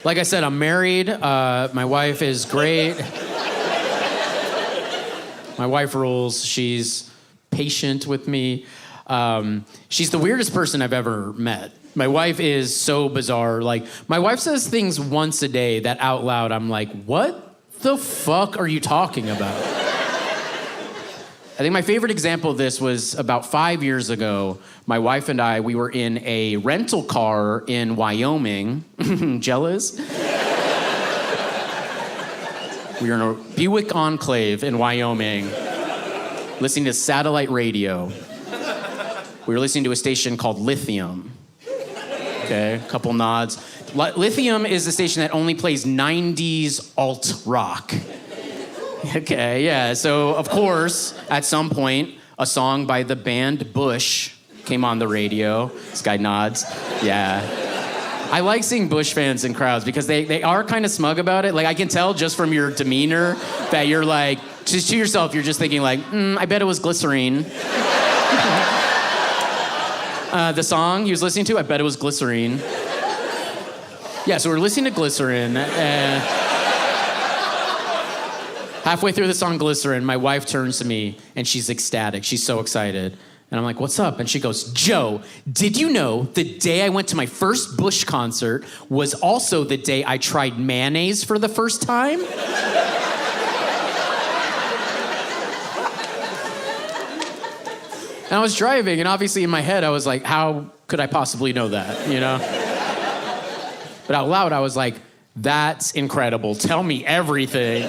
Like I said, I'm married. My wife is great. My wife rules. She's patient with me. She's the weirdest person I've ever met. My wife is so bizarre. Like, my wife says things once a day that out loud I'm like, what the fuck are you talking about? I think my favorite example of this was about 5 years ago. My wife and I, we were in a rental car in Wyoming. Jealous? We were in a Buick Enclave in Wyoming, listening to satellite radio. We were listening to a station called Lithium. Okay, a couple nods. Lithium is a station that only plays 90s alt rock. Okay, yeah, so of course, at some point, a song by the band Bush came on the radio. This guy nods. Yeah. I like seeing Bush fans in crowds because they are kind of smug about it. Like, I can tell just from your demeanor that you're like, just to yourself, you're just thinking like, I bet it was Glycerine. The song he was listening to, I bet it was Glycerine. Yeah, so we're listening to Glycerine. Halfway through the song Glycerine, my wife turns to me and she's ecstatic. She's so excited. And I'm like, what's up? And she goes, Joe, did you know the day I went to my first Bush concert was also the day I tried mayonnaise for the first time? And I was driving, and obviously in my head, I was like, how could I possibly know that, you know? But out loud, I was like, that's incredible. Tell me everything.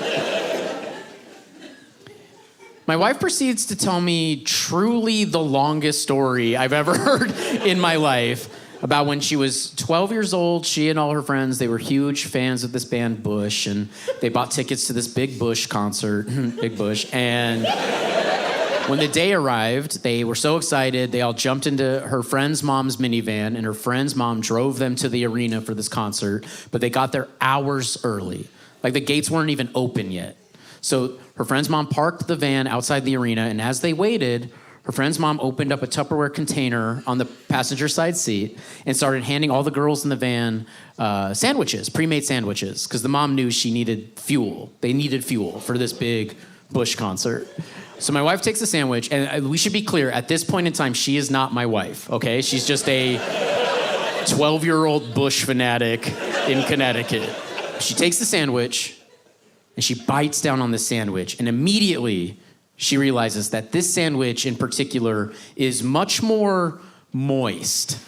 My wife proceeds to tell me truly the longest story I've ever heard in my life about when she was 12 years old. She and all her friends, they were huge fans of this band Bush, and they bought tickets to this big Bush concert, Big Bush, and when the day arrived, they were so excited, they all jumped into her friend's mom's minivan, and her friend's mom drove them to the arena for this concert, but they got there hours early. Like, the gates weren't even open yet. So her friend's mom parked the van outside the arena, and as they waited, her friend's mom opened up a Tupperware container on the passenger side seat and started handing all the girls in the van sandwiches, pre-made sandwiches, because the mom knew she needed fuel. They needed fuel for this big Bush concert. So my wife takes a sandwich, and we should be clear, at this point in time, she is not my wife, okay? She's just a 12-year-old Bush fanatic in Connecticut. She takes the sandwich, and she bites down on the sandwich, and immediately she realizes that this sandwich in particular is much more moist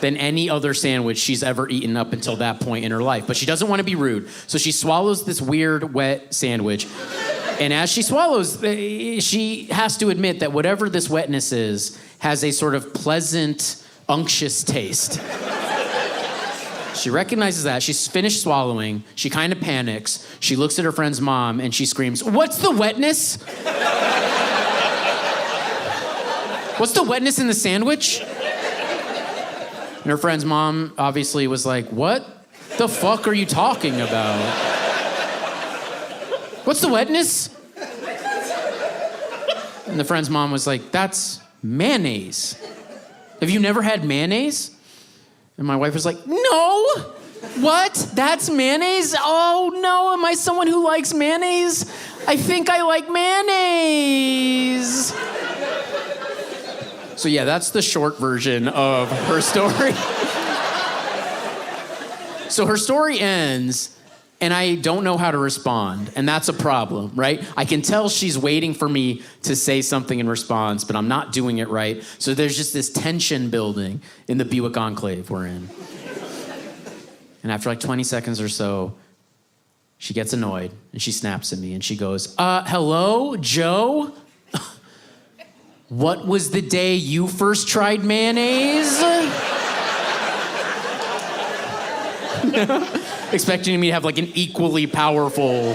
than any other sandwich she's ever eaten up until that point in her life. But she doesn't want to be rude, so she swallows this weird, wet sandwich. And as she swallows, she has to admit that whatever this wetness is has a sort of pleasant, unctuous taste. She recognizes that. She's finished swallowing. She kind of panics. She looks at her friend's mom and she screams, "What's the wetness? What's the wetness in the sandwich?" And her friend's mom obviously was like, "What the fuck are you talking about? What's the wetness?" And the friend's mom was like, "That's mayonnaise. Have you never had mayonnaise?" And my wife was like, "No, what? That's mayonnaise? Oh no, am I someone who likes mayonnaise? I think I like mayonnaise." So yeah, that's the short version of her story. So her story ends, and I don't know how to respond, and that's a problem, right? I can tell she's waiting for me to say something in response, but I'm not doing it right. So there's just this tension building in the Buick Enclave we're in. And after like 20 seconds or so, she gets annoyed, and she snaps at me, and she goes, hello, Joe? What was the day you first tried mayonnaise?" Expecting me to have like an equally powerful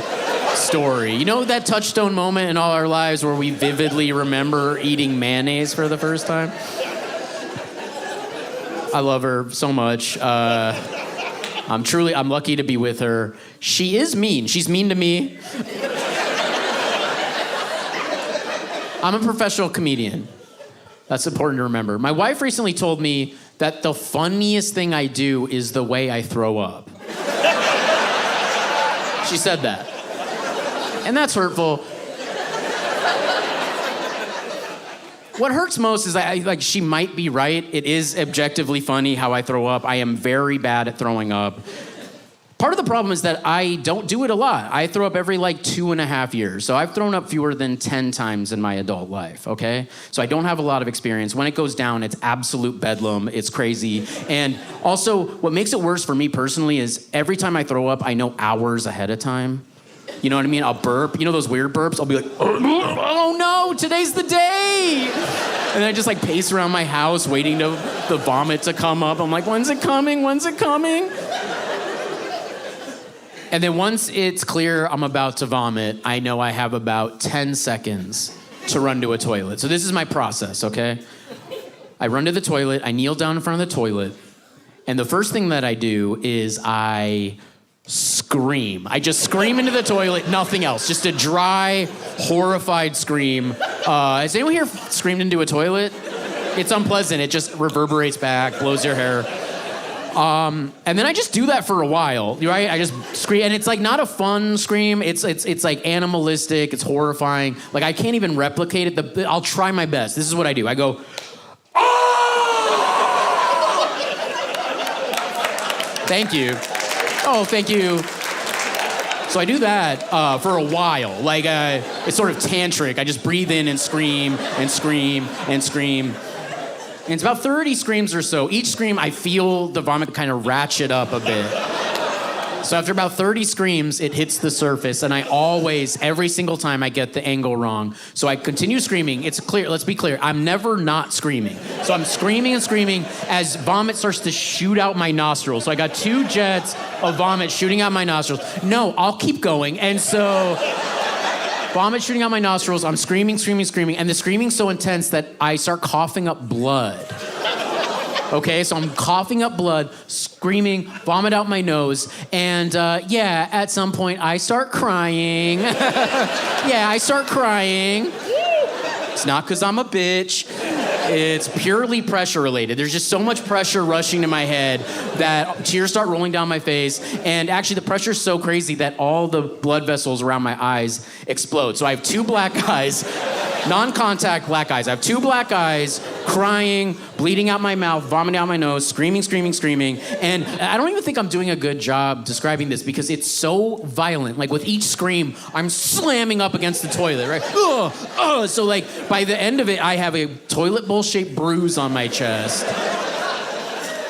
story. You know that touchstone moment in all our lives where we vividly remember eating mayonnaise for the first time? I love her so much. I'm lucky to be with her. She is mean. She's mean to me. I'm a professional comedian. That's important to remember. My wife recently told me that the funniest thing I do is the way I throw up. She said that. And that's hurtful. What hurts most is she might be right. It is objectively funny how I throw up. I am very bad at throwing up. Part of the problem is that I don't do it a lot. I throw up every 2.5 years. So I've thrown up fewer than 10 times in my adult life, okay? So I don't have a lot of experience. When it goes down, it's absolute bedlam. It's crazy. And also, what makes it worse for me personally is every time I throw up, I know hours ahead of time. You know what I mean? I'll burp. You know those weird burps? I'll be like, oh no, today's the day. And I just pace around my house waiting to the vomit to come up. I'm like, when's it coming? When's it coming? And then once it's clear I'm about to vomit, I know I have about 10 seconds to run to a toilet. So this is my process, okay? I run to the toilet, I kneel down in front of the toilet, and the first thing that I do is I scream. I just scream into the toilet, nothing else. Just a dry, horrified scream. Has anyone here screamed into a toilet? It's unpleasant. It just reverberates back, blows your hair. And then I just do that for a while, right? I just scream, and it's not a fun scream. It's animalistic. It's horrifying. I can't even replicate it. I'll try my best. This is what I do. I go, oh! Thank you. Oh, thank you. So I do that for a while. It's sort of tantric. I just breathe in and scream and scream and scream. And it's about 30 screams or so. Each scream, I feel the vomit kind of ratchet up a bit. So after about 30 screams, it hits the surface, and I always, every single time, I get the angle wrong. So I continue screaming. It's clear, let's be clear, I'm never not screaming. So I'm screaming and screaming as vomit starts to shoot out my nostrils. So I got 2 jets of vomit shooting out my nostrils. No, I'll keep going. And so vomit shooting out my nostrils, I'm screaming, screaming, screaming, and the screaming's so intense that I start coughing up blood. Okay, so I'm coughing up blood, screaming, vomit out my nose, and at some point I start crying. I start crying. It's not because I'm a bitch. It's purely pressure related. There's just so much pressure rushing to my head that tears start rolling down my face. And actually the pressure's so crazy that all the blood vessels around my eyes explode. So I have 2 black eyes, non-contact black eyes. I have 2 black eyes, crying, bleeding out my mouth, vomiting out my nose, screaming, screaming, screaming. And I don't even think I'm doing a good job describing this because it's so violent. With each scream, I'm slamming up against the toilet, right? So by the end of it, I have a toilet bowl-shaped bruise on my chest.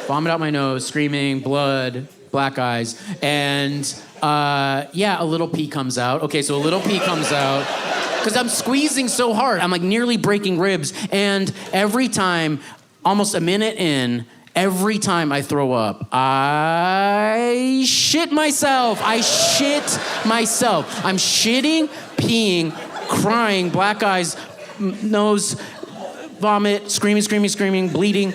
Vomit out my nose, screaming, blood, black eyes. And a little pee comes out. Okay, so a little pee comes out. Because I'm squeezing so hard. I'm nearly breaking ribs. And every time, almost a minute in, every time I throw up, I shit myself. I'm shitting, peeing, crying, black eyes, nose, vomit, screaming, screaming, screaming, bleeding,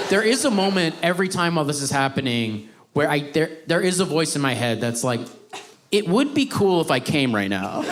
There is a moment every time all this is happening where there is a voice in my head that's it would be cool if I came right now.